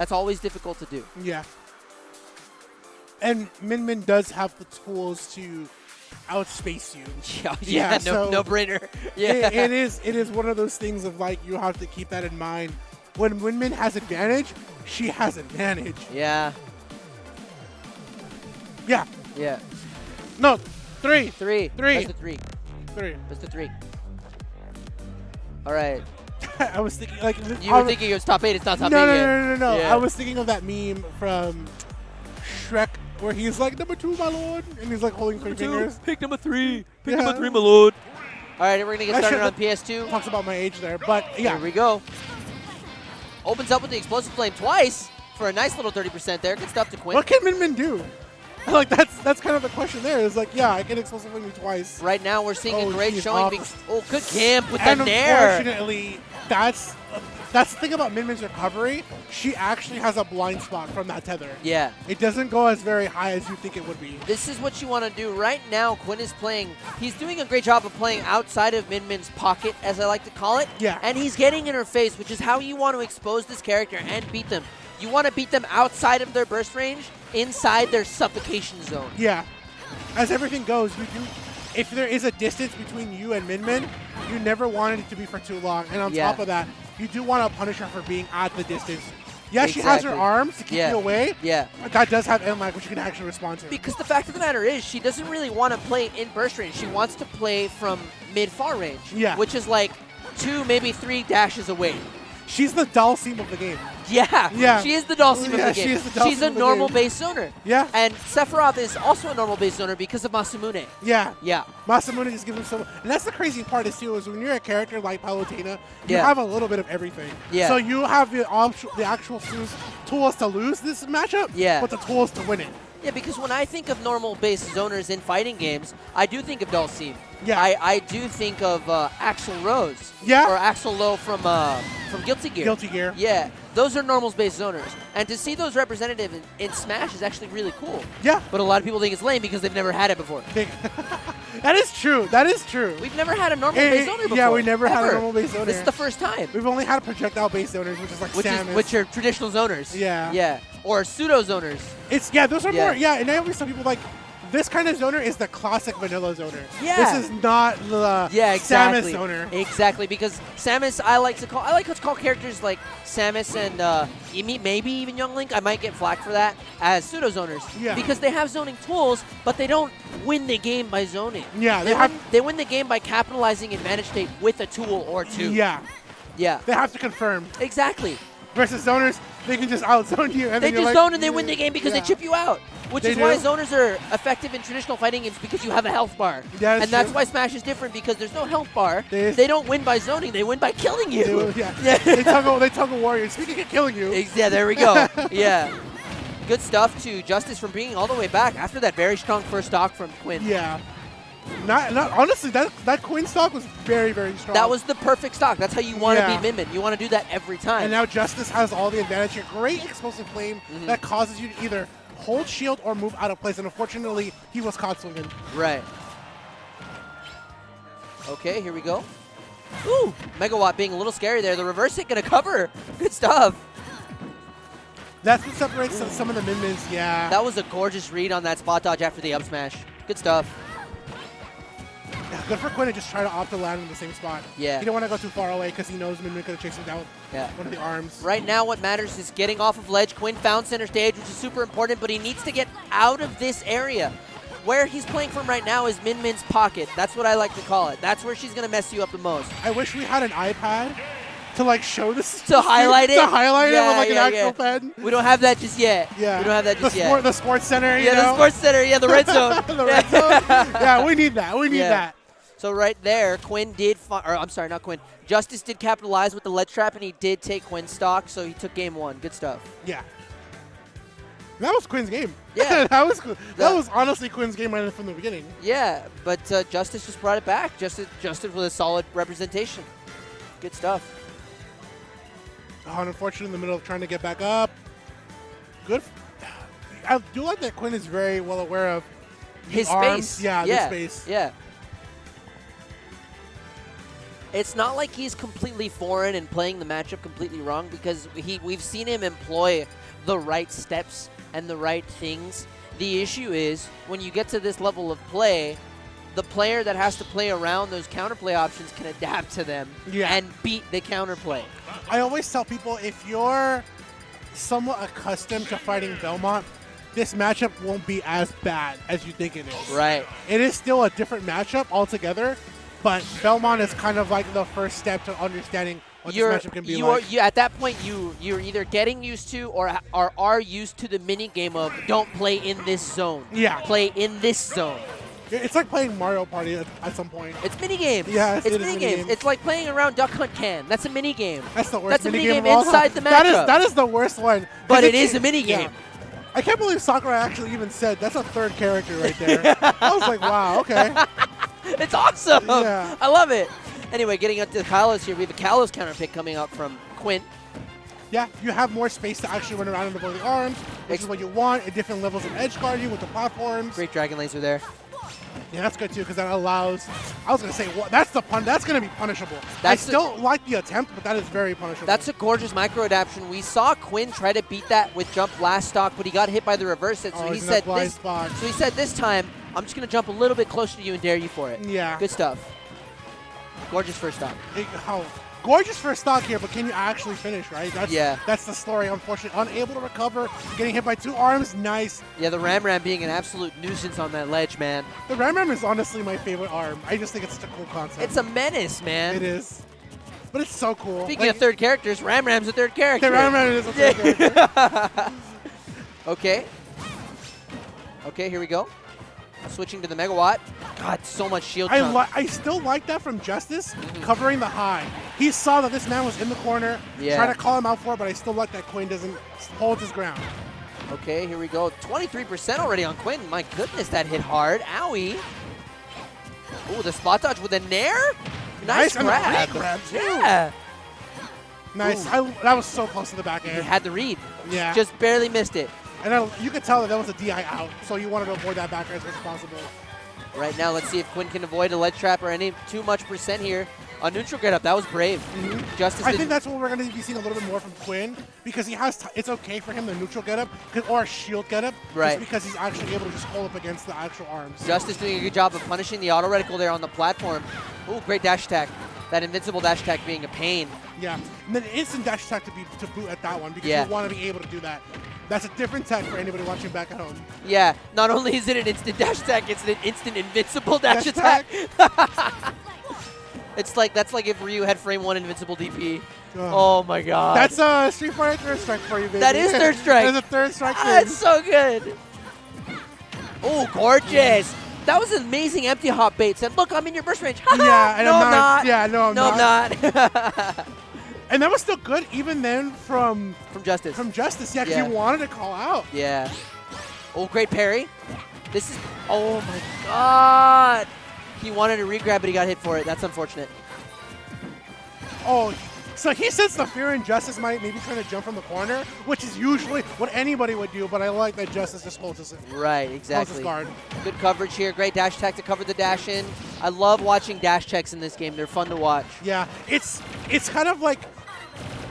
That's always difficult to do. Yeah. And Min does have the tools to outspace you. Yeah, so no brainer. Yeah. It is one of those things of like you have to keep that in mind. When Min has advantage, she has advantage. Yeah. Yeah. Yeah. No, three. Three. Three. Best of three. Three. Best of three. All right. I was thinking like You were thinking it was top 8. It's not top 8 no, yet. No. Yeah. I was thinking of that meme from Shrek where he's like, number 2, my lord, and he's like holding 3 fingers. Pick number 3. Pick Yeah. number 3, my lord. All right, we're gonna get started on PS2. Talks about my age there, but yeah. Here we go. Opens up with the explosive flame twice for a nice little 30% there. Good stuff to Quinn. What can Min do? Like that's kind of the question there. Is like, yeah, I can explosive flame you twice. Right now, we're seeing a great she's showing. off. Good camp with And the nair. unfortunately, that's the thing about Min's recovery. She actually has a blind spot from that tether. Yeah. It doesn't go as very high as you think it would be. This is what you want to do. Right now, Quinn is playing. He's doing a great job of playing outside of Min's pocket, as I like to call it. Yeah. And he's getting in her face, which is how you want to expose this character and beat them. You want to beat them outside of their burst range, inside their suffocation zone. Yeah. As everything goes, you do. If there is a distance between you and Min, you never want it to be for too long. And on top of that, you do want to punish her for being at the distance. Yeah, she has her arms to keep you away. Yeah. But that does have M-Lag, which you can actually respond to. Because the fact of the matter is, she doesn't really want to play in burst range. She wants to play from mid-far range. Yeah. Which is like 2, maybe 3 dashes away. She's the Dalsim of the game. Yeah. Yeah. She is the Dalsim of the game. She is the Dalsim She's a of the normal game. base zoner. Yeah. And Sephiroth is also a normal base zoner because of Masamune. Yeah. Yeah. Masamune just gives him so much. And that's the crazy part is too, is when you're a character like Palutena, you Yeah. have a little bit of everything. Yeah. So you have the actual tools to lose this matchup, Yeah. but the tools to win it. Yeah, because when I think of normal base zoners in fighting games, I do think of Dalsim. Yeah. I do think of Axel Rose. Yeah. Or Axel Lowe from Guilty Gear. Guilty Gear. Yeah. Those are normals base zoners. And to see those representative in Smash is actually really cool. Yeah. But a lot of people think it's lame because they've never had it before. That is true. That is true. We've never had a normal base zoner before. Yeah, we never had a ever. normal base zoner. This is the first time. We've only had projectile base zoners, which is like Samus. Which are traditional zoners. Yeah. Yeah. Or pseudo zoners. Those are more, and I always tell people like, this kind of zoner is the classic vanilla zoner. Yeah. This is not the exactly. Samus zoner. Exactly, because Samus, I like to call characters like Samus and maybe even Young Link. I might get flack for that as pseudo zoners. Yeah. Because they have zoning tools, but they don't win the game by zoning. Yeah, they win the game by capitalizing advantage state with a tool or two. Yeah. Yeah. They have to confirm. Exactly. Versus zoners, they can just outzone you. And They then just zone and they win the game because they chip you out. Which is why zoners are effective in traditional fighting games, because you have a health bar. Yeah, and that's why Smash is different, because there's no health bar. They don't win by zoning, they win by killing you. They tug a warrior. Speaking of killing you. Yeah, there we go. Yeah. Good stuff to Justice from bringing all the way back after that very strong first stock from Quinn. Yeah. Not honestly, that Quinn stock was very, very strong. That was the perfect stock. That's how you want to beat Min. You want to do that every time. And now Justice has all the advantage here. Great explosive flame that causes you to either hold shield or move out of place. And unfortunately, he was caught swinging. Right. Okay, here we go. Ooh, Megawatt being a little scary there. The reverse hit going to cover. Good stuff. That's what separates some of the Min-Mins, yeah. That was a gorgeous read on that spot dodge after the up smash. Good stuff. Yeah, good for Quinn to just try to opt to land in the same spot. Yeah. He don't want to go too far away because he knows Min-Min could have chased him down with one of the arms. Right now what matters is getting off of ledge. Quinn found center stage, which is super important, but he needs to get out of this area. Where he's playing from right now is Min-Min's pocket. That's what I like to call it. That's where she's going to mess you up the most. I wish we had an iPad to like show this. To highlight it? To highlight it with like an actual pen. We don't have that just yet. Yeah. We don't have that just yet. The sports center, you know? the sports center. Yeah, the red zone. The red zone. Yeah, we need that. We need that. So right there, Quinn did, I'm sorry, not Quinn. Justice did capitalize with the ledge trap, and he did take Quinn's stock, so he took game 1. Good stuff. Yeah. That was Quinn's game. Yeah. that was honestly Quinn's game right from the beginning. Yeah, but Justice just brought it back. Justice with a solid representation. Good stuff. Oh, and unfortunately, in the middle of trying to get back up. Good. I do like that Quinn is very well aware of his arms. space. Yeah, the space. Yeah. It's not like he's completely foreign and playing the matchup completely wrong, because we've seen him employ the right steps and the right things. The issue is when you get to this level of play, the player that has to play around those counterplay options can adapt to them and beat the counterplay. I always tell people, if you're somewhat accustomed to fighting Belmont, this matchup won't be as bad as you think it is. Right. It is still a different matchup altogether, but Belmont is kind of like the first step to understanding what this matchup can be like. At that point, you're either getting used to or are used to the mini game of don't play in this zone. Yeah. Play in this zone. It's like playing Mario Party at some point. It's mini games. Yeah, it's mini games. It's like playing around Duck Hunt Can. That's a mini game. That's the worst. That's a mini game game inside the matchup. That is the worst one. But it is a mini game. Yeah. I can't believe Sakurai actually even said that's a third character right there. I was like, wow, okay. It's awesome. Yeah. I love it. Anyway, getting up to the Kalos here, we have a Kalos counter pick coming out from Quinn. Yeah, you have more space to actually run around and avoid the arms, which is what you want at different levels of edge guarding with the platforms. Great Dragon Laser there. Yeah, that's good too, because that allows. I was gonna say, that's the pun. That's gonna be punishable. I still like the attempt, but that is very punishable. That's a gorgeous micro adaptation. We saw Quinn try to beat that with jump last stock, but he got hit by the reverse hit. So he said this. So he said this time, I'm just gonna jump a little bit closer to you and dare you for it. Yeah. Good stuff. Gorgeous first stock. Gorgeous first stock here, but can you actually finish, right? That's the story, unfortunately. Unable to recover, getting hit by two arms, nice. Yeah, the Ram Ram being an absolute nuisance on that ledge, man. The Ram Ram is honestly my favorite arm. I just think it's such a cool concept. It's a menace, man. It is. But it's so cool. Speaking of third characters, Ram Ram's a third character. The Ram Ram is a third character. Okay. Okay, here we go. Switching to the Megawatt. God, so much shield jump. I still like that from Justice, covering the high. He saw that this man was in the corner, tried to call him out for it, but I still like that Quinn doesn't hold his ground. Okay, here we go. 23% already on Quinn. My goodness, that hit hard. Owie. Ooh, the spot dodge with a nair? Nice grab. Grab too. Yeah. Nice. That was so close to the back air. He had the read. Yeah. Just barely missed it. And you could tell that was a DI out, so you wanted to avoid that back air as much as possible. Right now, let's see if Quinn can avoid a ledge trap or any too much percent here. A neutral get up, that was brave. Justice I think that's what we're going to be seeing a little bit more from Quinn, because he has. It's okay for him to neutral get up or a shield get up, just because he's actually able to just hold up against the actual arms. Justice doing a good job of punishing the auto reticle there on the platform. Ooh, great dash attack. That invincible dash attack being a pain. Yeah, and then instant dash attack to boot at that one, because you want to be able to do that. That's a different tech for anybody watching back at home. Yeah, not only is it an instant dash attack, it's an instant invincible dash attack. That's like if Ryu had frame 1 invincible DP. Oh my god. That's Street Fighter third strike for you, baby. That is third strike. That's a third strike. That's so good. Oh, gorgeous. That was an amazing empty hop bait. Said, look, I'm in your burst range. Yeah, and no, I'm not. Yeah, no, I'm not. No, I'm not. And that was still good even then from Justice. From Justice, yeah, because he wanted to call out. Yeah. Oh, great parry. This is, oh my god. He wanted to re-grab, but he got hit for it. That's unfortunate. Oh, so he sets the fear in Justice might maybe trying to jump from the corner, which is usually what anybody would do, but I like that Justice just holds his right, exactly. Holds his guard. Good coverage here. Great dash attack to cover the dash in. I love watching dash checks in this game. They're fun to watch. Yeah, it's kind of like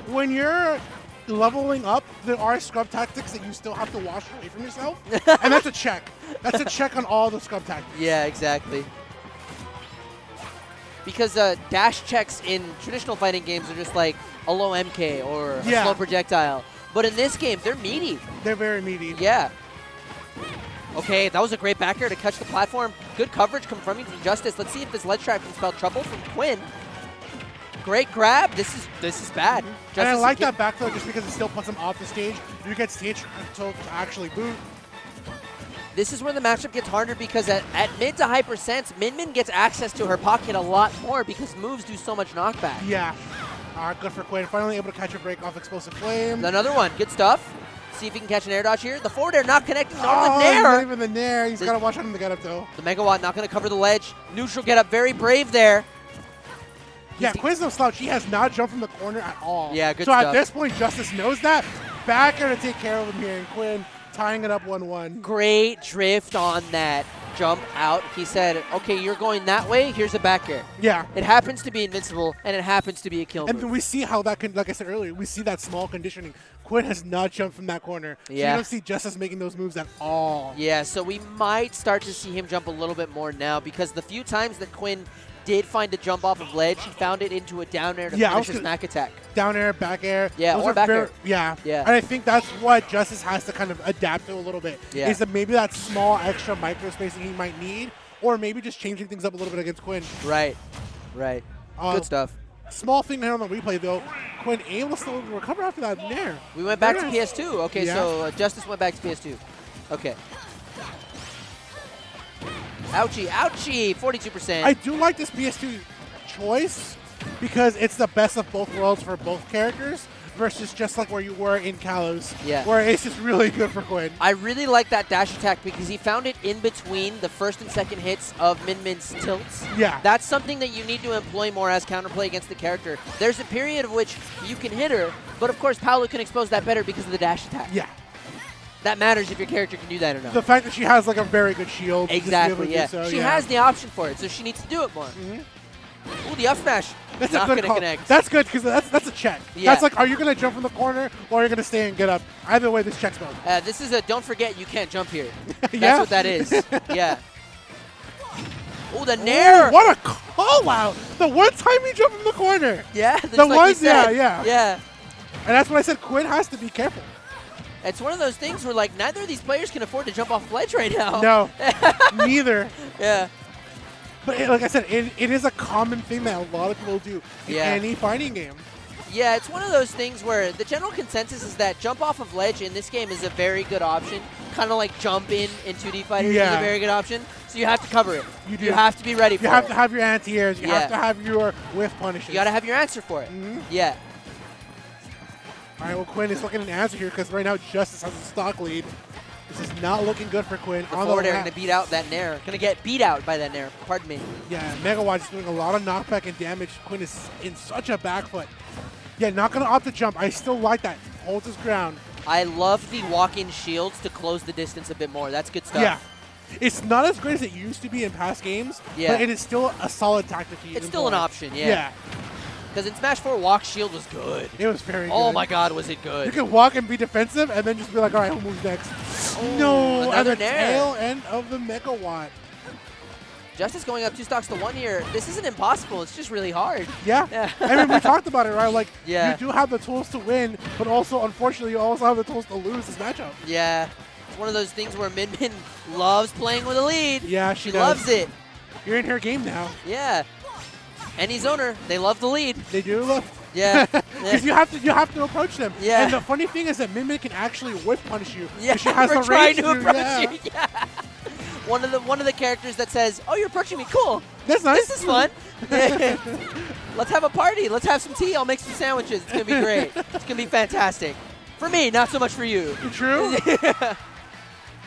when you're leveling up, there are scrub tactics that you still have to wash away from yourself, and that's a check. That's a check on all the scrub tactics. Yeah, exactly. Because dash checks in traditional fighting games are just like a low MK or a slow projectile. But in this game, they're meaty. They're very meaty. Yeah. Okay, that was a great back air to catch the platform. Good coverage confirming from Justice. Let's see if this ledge trap can spell trouble from Quinn. Great grab. This is bad. And I like that back throw just because it still puts him off the stage. You get stage control to actually boot. This is where the matchup gets harder because at mid to high percents, Min gets access to her pocket a lot more because moves do so much knockback. Yeah. Good for Quinn. Finally able to catch a break off Explosive Flame. Another one. Good stuff. See if he can catch an air dodge here. The forward air not connecting on the nair. Not even the nair. He's got to watch out on the get up though. The Megawatt not going to cover the ledge. Neutral get up. Very brave there. Yeah, Quinn's no slouch. He has not jumped from the corner at all. Yeah, good stuff. So at this point, Justice knows that. Back air to take care of him here. And Quinn tying it up 1-1. Great drift on that. jump out, he said, okay, you're going that way, here's a back air. Yeah. It happens to be invincible, and it happens to be a kill move. And then we see how that can, like I said earlier, we see that small conditioning. Quinn has not jumped from that corner. So you don't see Justice making those moves at all. Yeah, so we might start to see him jump a little bit more now, because the few times that Quinn did find a jump off of ledge, he found it into a down air to finish a smack attack. Down air, back air. Yeah, those or are back air. Yeah. Yeah. And I think that's what Justice has to kind of adapt to a little bit. Yeah. Is that maybe that small extra micro spacing he might need, or maybe just changing things up a little bit against Quinn. Right. Right. Good stuff. Small thing here on the replay, though. Quinn able to still recover after that nair. We went back to PS2. Okay, Yeah. so Justice went back to PS2. Okay. Ouchie, ouchie, 42%. I do like this PS2 choice because it's the best of both worlds for both characters versus just like where you were in Kalos, where it's just really good for Quinn. I really like that dash attack because he found it in between the first and second hits of Min Min's tilts. Yeah. That's something that you need to employ more as counterplay against the character. There's a period of which you can hit her, but of course Palu can expose that better because of the dash attack. Yeah. That matters if your character can do that or not. The fact that she has like a very good shield. Exactly, yeah. So, she has the option for it, so she needs to do it more. Ooh, the up smash. That's not a good gonna call. connect. That's good because that's a check. Yeah. That's like, are you going to jump from the corner or are you going to stay and get up? Either way, this checks both. This is a don't forget you can't jump here. That's Yeah. what that is. Yeah. Oh, the nair. Ooh, what a call out. The one time he jumped from the corner. Yeah. The like ones, yeah. Yeah. And that's what I said. Quinn has to be careful. It's one of those things where, like, neither of these players can afford to jump off ledge right now. No, neither. Yeah. But like I said, it is a common thing that a lot of people do in any fighting game. Yeah, it's one of those things where the general consensus is that jump off of ledge in this game is a very good option. Kind of like jump in 2D fighters is a very good option. So you have to cover it. You do. You have to be ready for it. You have to have your anti-airs. You have to have your whiff punishes. You got to have your answer for it. Yeah. All right, well, Quinn is looking at an answer here because right now Justice has a stock lead. This is not looking good for Quinn. The forward air going to beat out that nair. Going to get beat out by that nair. Pardon me. Yeah, Megawatt is doing a lot of knockback and damage. Quinn is in such a back foot. Yeah, not going to opt to jump. I still like that. Holds his ground. I love the walk-in shields to close the distance a bit more. That's good stuff. Yeah. It's not as great as it used to be in past games, but it is still a solid tactic. It's still an option, yeah. Because in Smash 4, walk shield was good. It was very good. Oh my god, was it good. You can walk and be defensive and then just be like, all right, who moves next? Oh, no, at the nair. tail end of the Megawatt. Justice going up 2 stocks to 1 here. This isn't impossible. It's just really hard. Yeah. I mean, we talked about it, right? Like, you do have the tools to win, but also, unfortunately, you also have the tools to lose this matchup. Yeah. It's one of those things where Min Min loves playing with a lead. Yeah, she loves it. You're in her game now. Yeah. Any zoner, they love the lead. They do love. Yeah. Because you have to approach them. Yeah. And the funny thing is that Min Min can actually whip punish you. Yeah. She has the trying range to approach you. Yeah. One of the characters that says, "Oh, you're approaching me. Cool. That's nice. This is fun. Let's have a party. Let's have some tea. I'll make some sandwiches. It's gonna be great. It's gonna be fantastic. For me, not so much for you." True.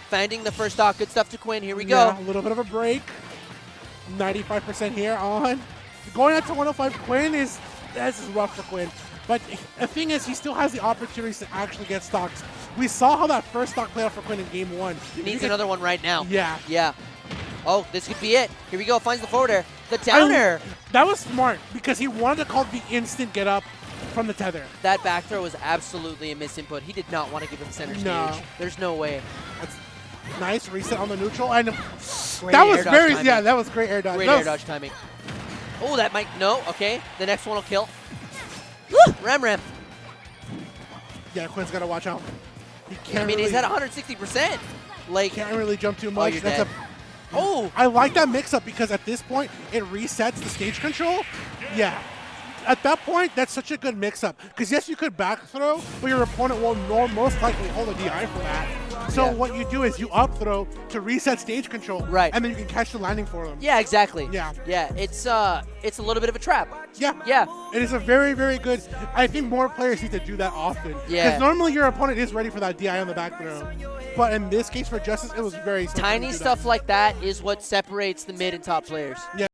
Finding the first stock. Good stuff to Quinn. Here we go. Yeah, a little bit of a break. 95% here on. Going out to 105, Quinn this is rough for Quinn. But the thing is, he still has the opportunities to actually get stocks. We saw how that first stock played out for Quinn in game 1. He needs another one right now. Yeah. Yeah. Oh, this could be it. Here we go. Finds the forward air. The down air. That was smart because he wanted to call the instant get up from the tether. That back throw was absolutely a misinput. He did not want to give him center stage. There's no way. That's nice reset on the neutral. And great that was air dodge very, timing. yeah, that was great air dodge. Great air dodge timing. Oh, that might, no, okay. The next one will kill. Woo, ram. Yeah, Quinn's got to watch out. He can't he's at 160%. Like, can't really jump too much. You're dead. I like that mix-up because at this point, it resets the stage control. Yeah. At that point, that's such a good mix-up. Because, yes, you could back throw, but your opponent will most likely hold a DI for that. So what you do is you up throw to reset stage control. Right. And then you can catch the landing for them. Yeah, exactly. Yeah. Yeah, it's a little bit of a trap. Yeah. Yeah. It is a very, very good. I think more players need to do that often. Yeah. Because normally your opponent is ready for that DI on the back throw. But in this case for Justice, it was very tiny stuff like that is what separates the mid and top players. Yeah.